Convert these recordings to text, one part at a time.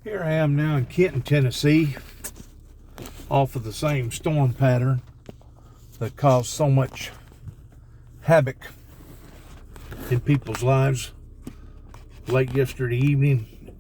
Here I am now in Kenton, Tennessee, off of the same storm pattern that caused so much havoc in people's lives late yesterday evening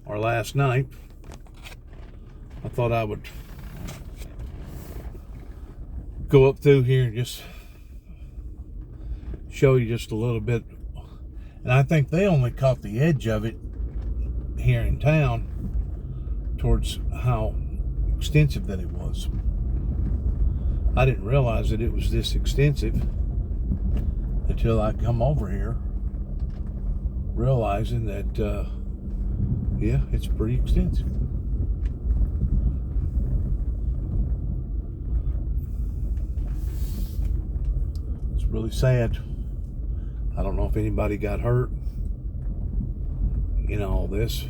or last night. I thought I would go up through here and just show you just a little bit. And I think they only caught the edge of it here in town towards how extensive that it was. I didn't realize that it was this extensive until I come over here, realizing that yeah, it's pretty extensive. It's really sad. I don't know if anybody got hurt in all this.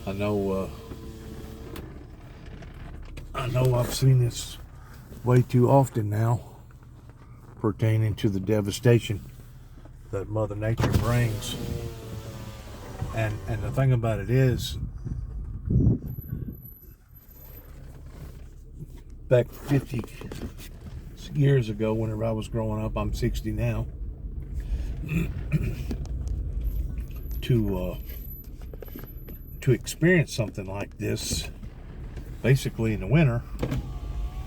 I know I've seen this way too often now, pertaining to the devastation that Mother Nature brings. And the thing about it is, back 50 years ago, whenever I was growing up, I'm 60 now, to experience something like this, basically in the winter,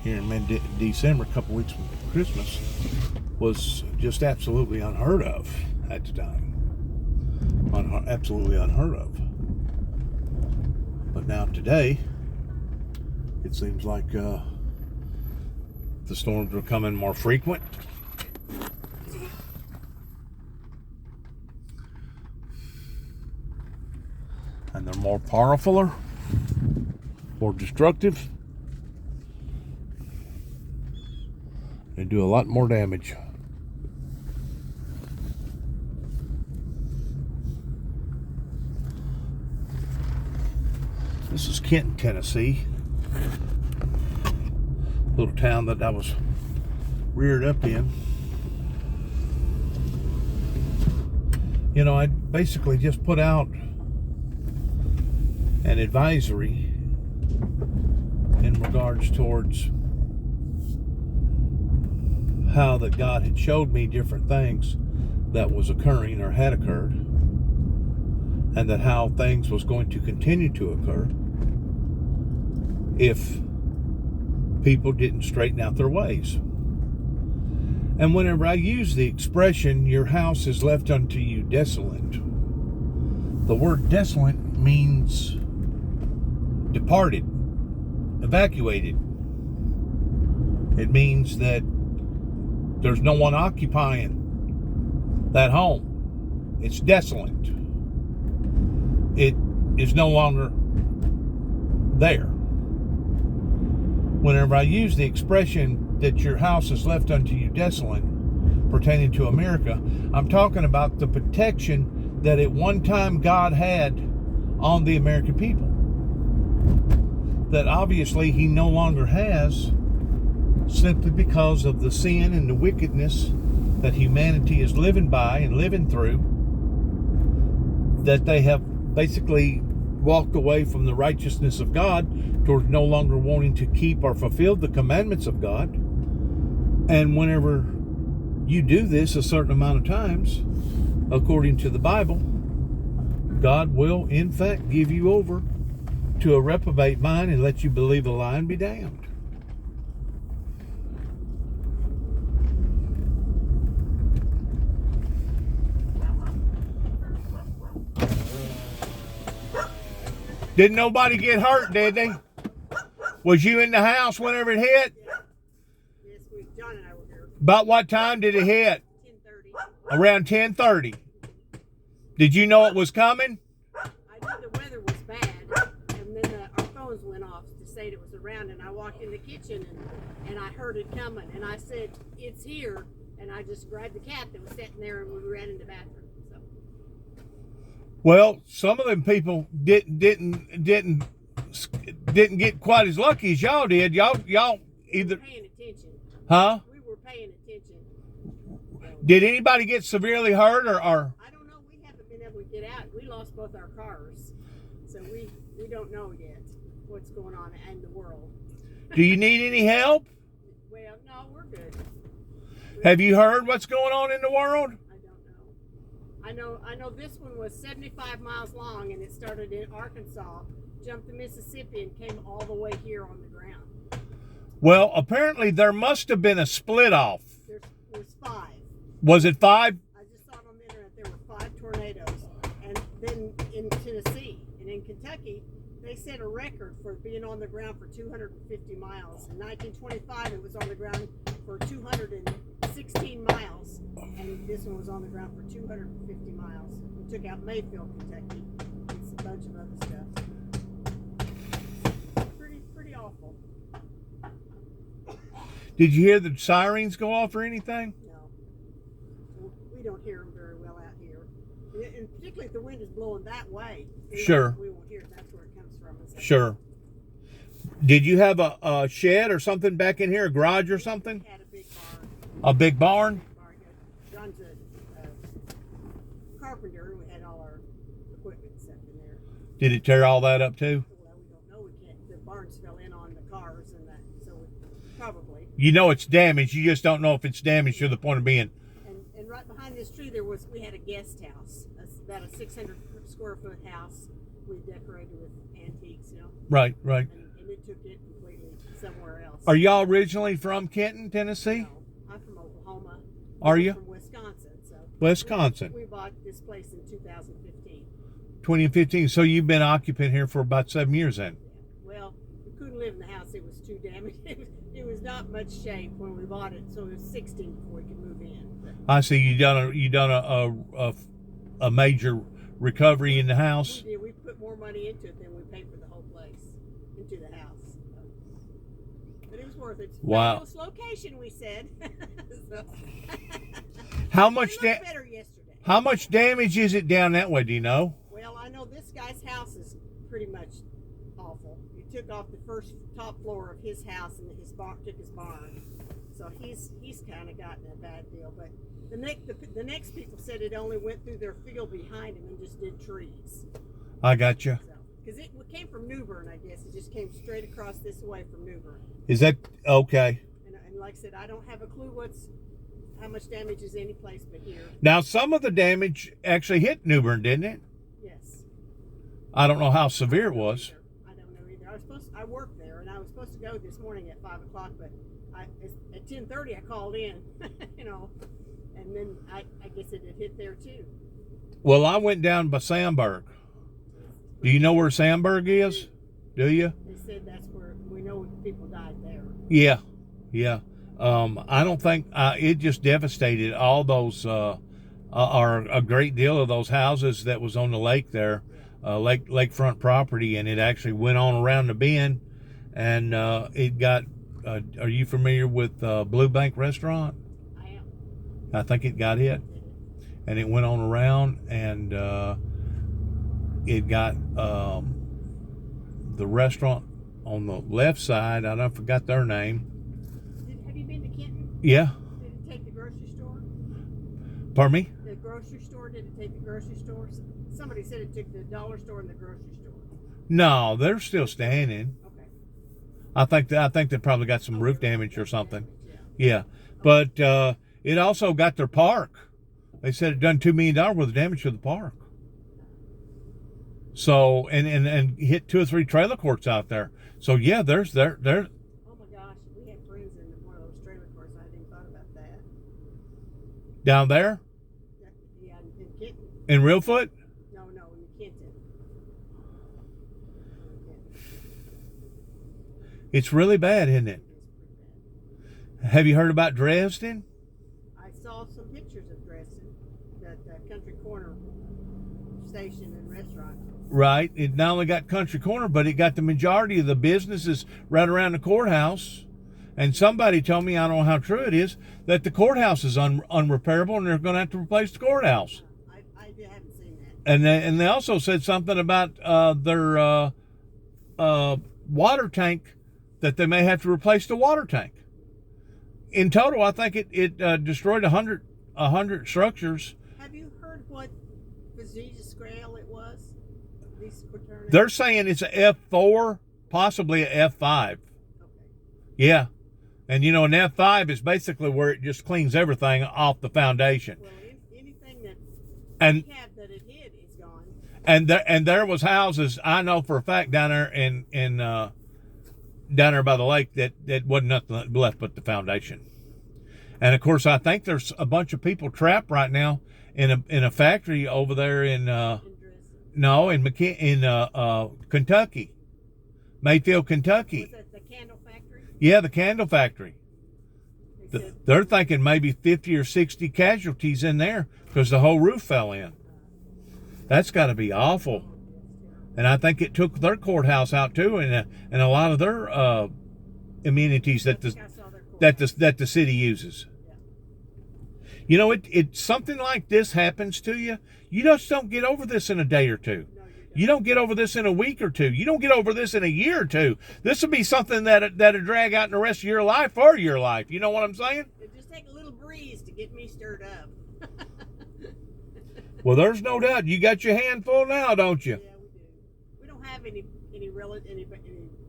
here in mid-December, a couple weeks from Christmas, was just absolutely unheard of at the time. Absolutely unheard of. But now today, it seems like the storms are becoming more frequent. And they're more powerful, more destructive. They do a lot more damage. This is Kenton, Tennessee. Little town that I was reared up in. You know, I basically just put out an advisory in regards towards how that God had showed me different things that was occurring or had occurred, and that how things was going to continue to occur if people didn't straighten out their ways. And whenever I use the expression, your house is left unto you desolate, the word desolate means departed, evacuated. It means that there's no one occupying that home. It's desolate. It is no longer there. Whenever I use the expression that your house is left unto you desolate, pertaining to America, I'm talking about the protection that at one time God had on the American people, that obviously he no longer has, simply because of the sin and the wickedness that humanity is living by and living through, that they have basically walked away from the righteousness of God towards no longer wanting to keep or fulfill the commandments of God. And whenever you do this a certain amount of times, according to the Bible, God will in fact give you over to a reprobate mind and let you believe a lie and be damned. Didn't nobody get hurt, did they? Was you in the house whenever it hit? Yes, John and I were here. About what time did it hit? 10:30. Around 10:30. Did you know it was coming? I knew the weather was bad, and then our phones went off to say it was around, and I walked in the kitchen, and I heard it coming, and I said, it's here, and I just grabbed the cat that was sitting there, and we ran in the bathroom. So. Well, some of them people didn't get quite as lucky as y'all did. Y'all either Paying attention. huh? We were paying attention. Did anybody get severely hurt or? I don't know. We haven't been able to get out. We lost both our cars, so we don't know yet what's going on in the world. Do you need any help? Well, no, we're good. Have you heard what's going on in the world? I don't know. I know this one was 75 miles long, and it started in Arkansas, jumped the Mississippi, and came all the way here on the ground. Well, apparently there must have been a split off. There was 5. Was it 5? I just saw it on the internet. There were 5 tornadoes, and then in Tennessee and in Kentucky, they set a record for being on the ground for 250 miles. In 1925, it was on the ground for 216 miles, and this one was on the ground for 250 miles. We took out Mayfield, Kentucky, and a bunch of other stuff. Pretty awful. Did you hear the sirens go off or anything? No, we don't hear them very well out here, and particularly if the wind is blowing that way. Sure. We won't hear it. That's where it comes from. Sure. Did you have a shed or something back in here, a garage or something? We had a big barn. A big barn? John's a carpenter, and we had all our equipment set in there. Did it tear all that up too? Well, we don't know. We can't. The barns fell in on the cars and that, so probably. You know it's damaged. You just don't know if it's damaged to the point of being. And right behind this tree, we had a guest house, about a 600 square foot house. We decorated with antiques, you know. Right. And it took it completely somewhere else. Are y'all originally from Kenton, Tennessee? No, I'm from Oklahoma. Are you? From Wisconsin. So Wisconsin. We bought this place in 2015. 2015. So you've been occupant here for about 7 years then? Well, we couldn't live in the house. It was too damaged. It was not much shape when we bought it, so it was 16 before we could move in. But I see you done a major recovery in the house. we put more money into it than we paid for the whole place, into the house. But it was worth it. Wow. Fabulous location, we said. So, How much better yesterday. How much damage is it down that way? Do you know? Well, I know this guy's house is pretty much awful. He took off the first top floor of his house and took his barn. So he's kind of gotten a bad deal. But the next people said it only went through their field behind him and just did trees. I got you. Because it came from New Bern, I guess. It just came straight across this way from New Bern. Is that okay? And like I said, I don't have a clue how much damage is any place but here. Now, some of the damage actually hit New Bern, didn't it? Yes. I don't know how severe it was. I don't know either. I worked there, and I was supposed to go this morning at 5 o'clock, but at 10:30 I called in, you know, and then I guess it had hit there too. Well, I went down by Sandburg. Do you know where Sandburg is? Do you? They said that's where we know people died there. Yeah. I don't think it just devastated all those, or a great deal of those houses that was on the lake there, lakefront property, and it actually went on around the bend, and it got. Are you familiar with Blue Bank Restaurant? I am. I think it got hit, and it went on around, and it got the restaurant on the left side. I don't forgot their name. Have you been to Kenton? Yeah. Did it take the grocery store? Pardon me? The grocery store? Did it take the grocery store? Somebody said it took the dollar store and the grocery store. No, they're still standing. Okay. I think they probably got some roof damage or something. Yeah. Yeah, but it also got their park. They said it done $2 million worth of damage to the park. So and hit 2 or 3 trailer courts out there. So yeah, there's. Oh my gosh, we had friends in one of those trailer courts. I hadn't even thought about that. Down there Yeah, in Kenton. in Reelfoot. No, in Kenton. It's really bad, isn't it? It's pretty bad. Have you heard about Dresden? I saw some pictures of Dresden, that Country Corner station and restaurant. Right. It not only got Country Corner, but it got the majority of the businesses right around the courthouse. And somebody told me, I don't know how true it is, that the courthouse is unrepairable and they're going to have to replace the courthouse. I haven't seen that. And they also said something about their water tank, that they may have to replace the water tank. In total, I think it destroyed 100 structures. Have you heard what precision scale it was? These tornadoes? They're saying it's a F4, possibly a F5. Okay. Yeah. And an F5 is basically where it just cleans everything off the foundation. Well, anything that And that it hit is gone. and there was houses, I know for a fact, down there in down there by the lake that wasn't nothing left but the foundation. And of course, I think there's a bunch of people trapped right now in a factory over there in Kentucky, Mayfield, Kentucky. Was that the candle factory? Yeah, the candle factory. They said, They're thinking maybe 50 or 60 casualties in there because the whole roof fell in. That's got to be awful. And I think it took their courthouse out too, and a lot of their amenities that I saw their quote. that the city uses. Yeah. It's something like this happens to you. You just don't get over this in a day or two. No, You don't get over this in a week or two. You don't get over this in a year or two. This will be something that'll drag out in the rest of your life or your life. You know what I'm saying? It just take a little breeze to get me stirred up. Well, there's no doubt. You got your hand full now, don't you? Yeah, we do. We don't have any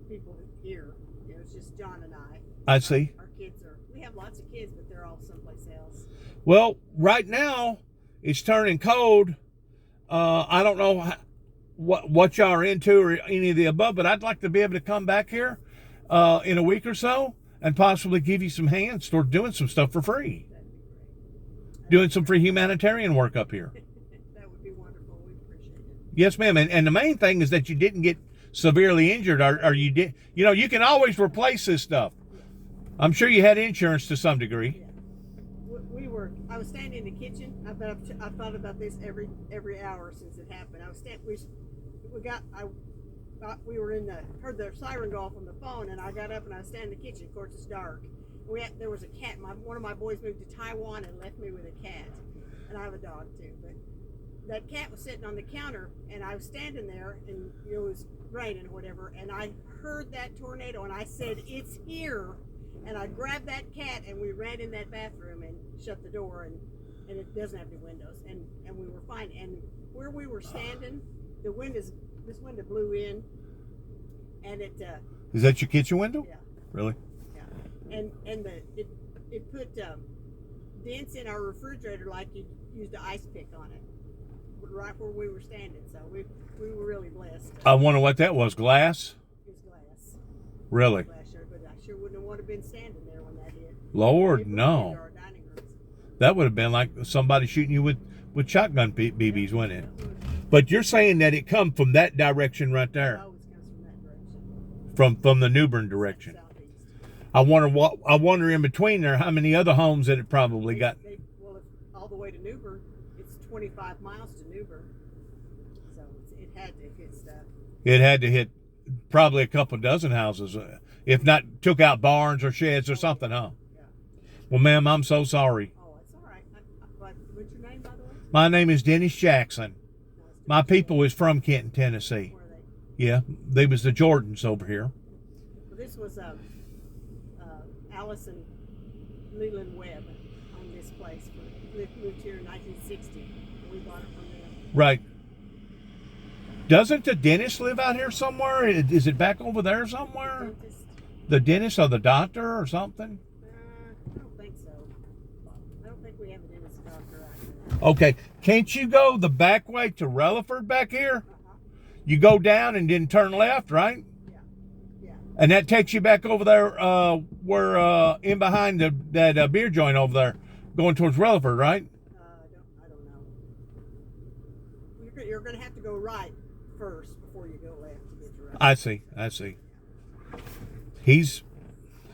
people here. It's just John and I. I see. Our kids we have lots of kids, but they're all someplace else. Well, right now it's turning cold. I don't know what y'all are into or any of the above, but I'd like to be able to come back here in a week or so and possibly give you some hands toward doing some stuff for free. That'd be great. Doing some free humanitarian work up here. That would be wonderful. We appreciate it. Yes, ma'am. And the main thing is that you didn't get severely injured, or you did. You can always replace this stuff. I'm sure you had insurance to some degree. Yeah. I was standing in the kitchen. I've thought about this every hour since it happened. I was we were heard the siren go off on the phone, and I got up and I was standing in the kitchen. Of course, it's dark. There was a cat. One of my boys moved to Taiwan and left me with a cat, and I have a dog too. But that cat was sitting on the counter, and I was standing there, and it was raining or whatever, and I heard that tornado, and I said, "It's here." And I grabbed that cat, and we ran in that bathroom and shut the door, and it doesn't have any windows, and we were fine. And where we were standing, this window blew in, and it Is that your kitchen window? yeah, Really? yeah, and it put dents in our refrigerator like you used an ice pick on it, right where we were standing. So we were really blessed. I wonder what that was. Glass? It was glass. Really? Glass, but I sure wouldn't have wanted to been standing there when that hit. Lord, It moved no. into our dining rooms. That would have been like somebody shooting you with shotgun BBs, wouldn't it? But you're saying that it come from that direction right there, Always comes from that direction. from the New Bern direction. Southeast. I wonder in between there how many other homes that it probably got. Well, all the way to New Bern, it's 25 miles to New Bern. So it had to hit stuff. It had to hit probably a couple dozen houses, if not took out barns or sheds or something, huh? Yeah. Well, ma'am, I'm so sorry. Oh, it's all right. But what's your name, by the way? My name is Dennis Jackson. My people is from Kenton, Tennessee. Where are they? Yeah, they was the Jordans over here. Well, this was Allison Leland Webb on this place. Moved here in 1960, and we bought it from them. Right. Doesn't the dentist live out here somewhere? Is it back over there somewhere? Dentist? The dentist or the doctor or something? I don't think so. I don't think we have a dentist doctor out here. Okay, can't you go the back way to Rutherford back here? Uh-huh. You go down and then turn left, right? Yeah. Yeah. And that takes you back over there where in behind that beer joint over there, going towards Rutherford, right? I don't know. You're going to have to go right first before you go left to get to right. I see. He's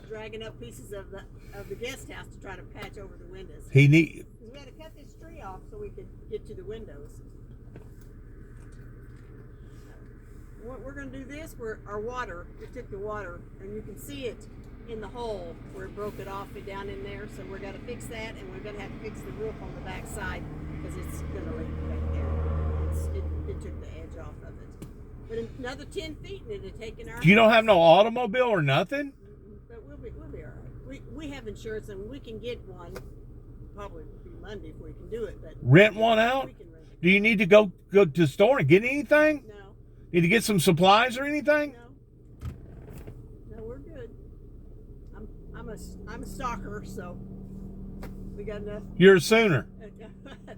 Dragging up pieces of the guest house to try to patch over the windows. he need. We had to cut this tree off so we could get to the windows. We're going to do this. We took the water, and you can see it in the hole where it broke it off and down in there. So we're going to fix that, and we're going to have to fix the roof on the back side because it's going to leak right there. It took the edge off of it. But another 10 feet and it'd taken our. You don't have no automobile or nothing? But we'll be all right. We have insurance, and we can get one. Probably be Monday if we can do it. But Rent one out? we can rent it. Do you need to go to the store and get anything? No, Need to get some supplies or anything? no, we're good. I'm a stalker, so we got enough. You're a Sooner.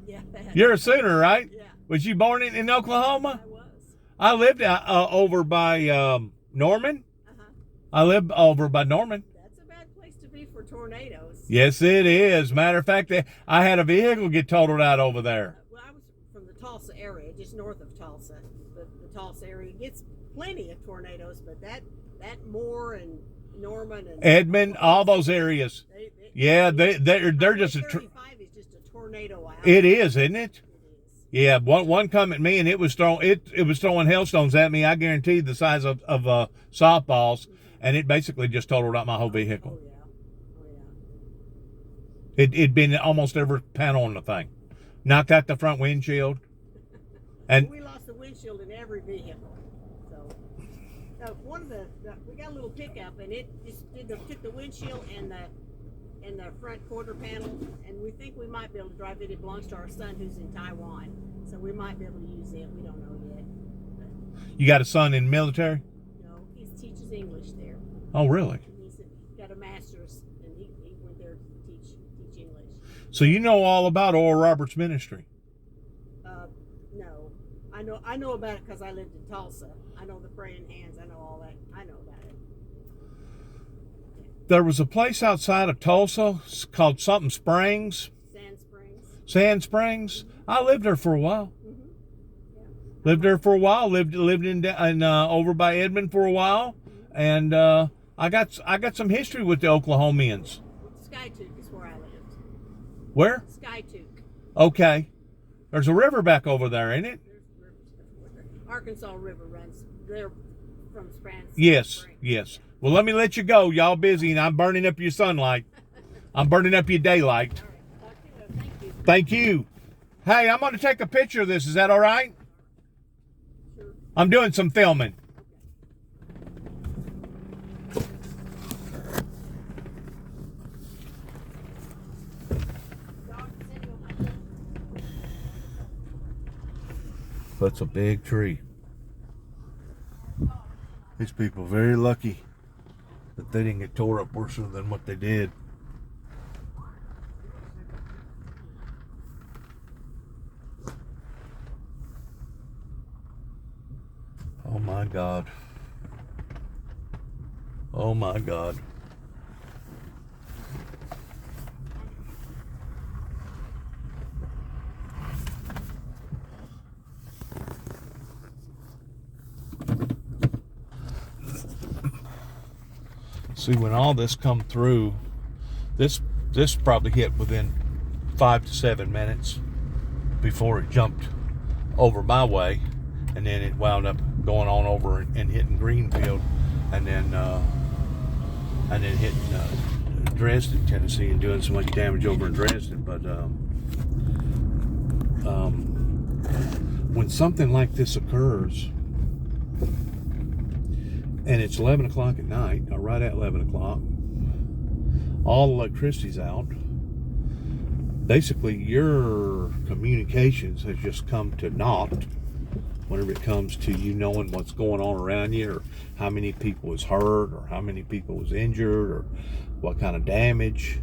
Yeah. You're a Sooner, right? Yeah, Was you born in Oklahoma? I was. I lived over by Norman. Uh-huh. I live over by Norman. That's a bad place to be for tornadoes. Yes, it is. Matter of fact, I had a vehicle get totaled out over there. Well, I was from the Tulsa area, just north of Tulsa. The Tulsa area gets plenty of tornadoes, but that Moore and Norman and Edmond, all those areas. Yeah, they're just 35 is just a tornado out. It is, isn't it? It is. Yeah, one come at me and it was throwing hailstones at me. I guarantee the size of softballs, and it basically just totaled out my whole vehicle. Oh yeah. It'd been almost every panel on the thing, knocked out the front windshield, and We lost the windshield in every vehicle. So one of we got a little pickup, and it just took the windshield and the front quarter panel, and we think we might be able to drive it. It belongs to our son who's in Taiwan, so we might be able to use it. We don't know yet. But, you got a son in the military? he teaches English there. Oh, really? He's got a master's, and he went there to teach English. So you know all about Oral Roberts Ministry? No, I know about it because I lived in Tulsa. I know the Praying Hands. I know all that. I know about it. There was a place outside of Tulsa called something Springs, Sand Springs. I lived there for a while. Mm-hmm. Yeah. Lived there for a while. Lived in over by Edmond for a while, and I got some history with the Oklahomians. Skytook is where I lived. Where? Skytook. Okay. There's a river back over there, ain't it? There's rivers everywhere. Arkansas River runs there from Springs. Yes. Well, let me let you go. Y'all busy, and I'm burning up your sunlight. I'm burning up your daylight. All right. Talk to you. Thank you. Thank you. Hey, I'm going to take a picture of this. Is that all right? Sure. I'm doing some filming. That's a big tree. These people are very lucky that they didn't get tore up worse than what they did. Oh my God. Oh my God. See, when all this come through, this probably hit within 5 to 7 minutes before it jumped over my way, and then it wound up going on over and hitting Greenfield, and then hitting Dresden, Tennessee, and doing so much damage over in Dresden. But when something like this occurs, and it's 11 o'clock at night, or right at 11 o'clock, all the electricity's out. Basically, your communications has just come to naught whenever it comes to you knowing what's going on around you, or how many people was hurt, or how many people was injured, or what kind of damage.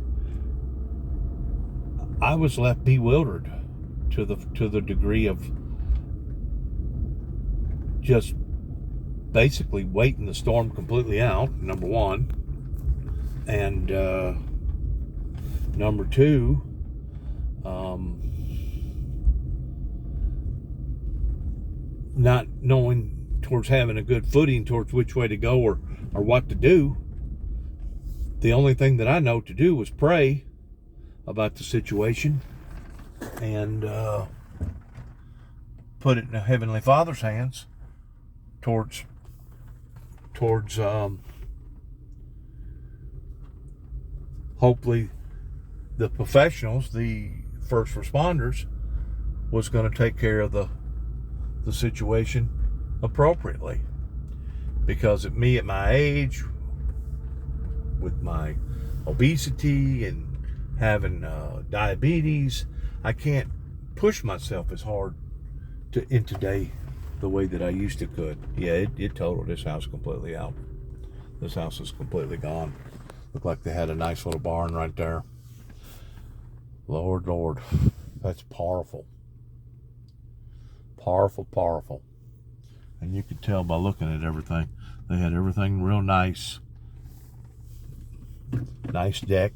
I was left bewildered to the degree of just basically waiting the storm completely out, number one, and number two, not knowing towards having a good footing towards which way to go or what to do. The only thing that I know to do was pray about the situation and put it in the Heavenly Father's hands towards hopefully the professionals, the first responders, was going to take care of the situation appropriately. Because at my age, with my obesity and having diabetes. I can't push myself as hard in today the way that I used to could. Yeah, it totaled this house completely out. This house is completely gone. Looked like they had a nice little barn right there. Lord, Lord, that's powerful. Powerful, powerful. And you could tell by looking at everything. They had everything real nice. Nice deck.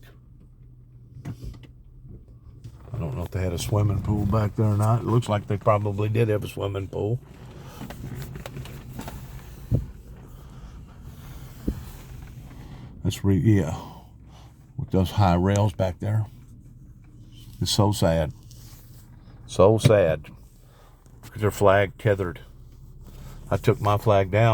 I don't know if they had a swimming pool back there or not. It looks like they probably did have a swimming pool. Yeah, with those high rails back there. It's so sad. So sad. Look at their flag tethered. I took my flag down.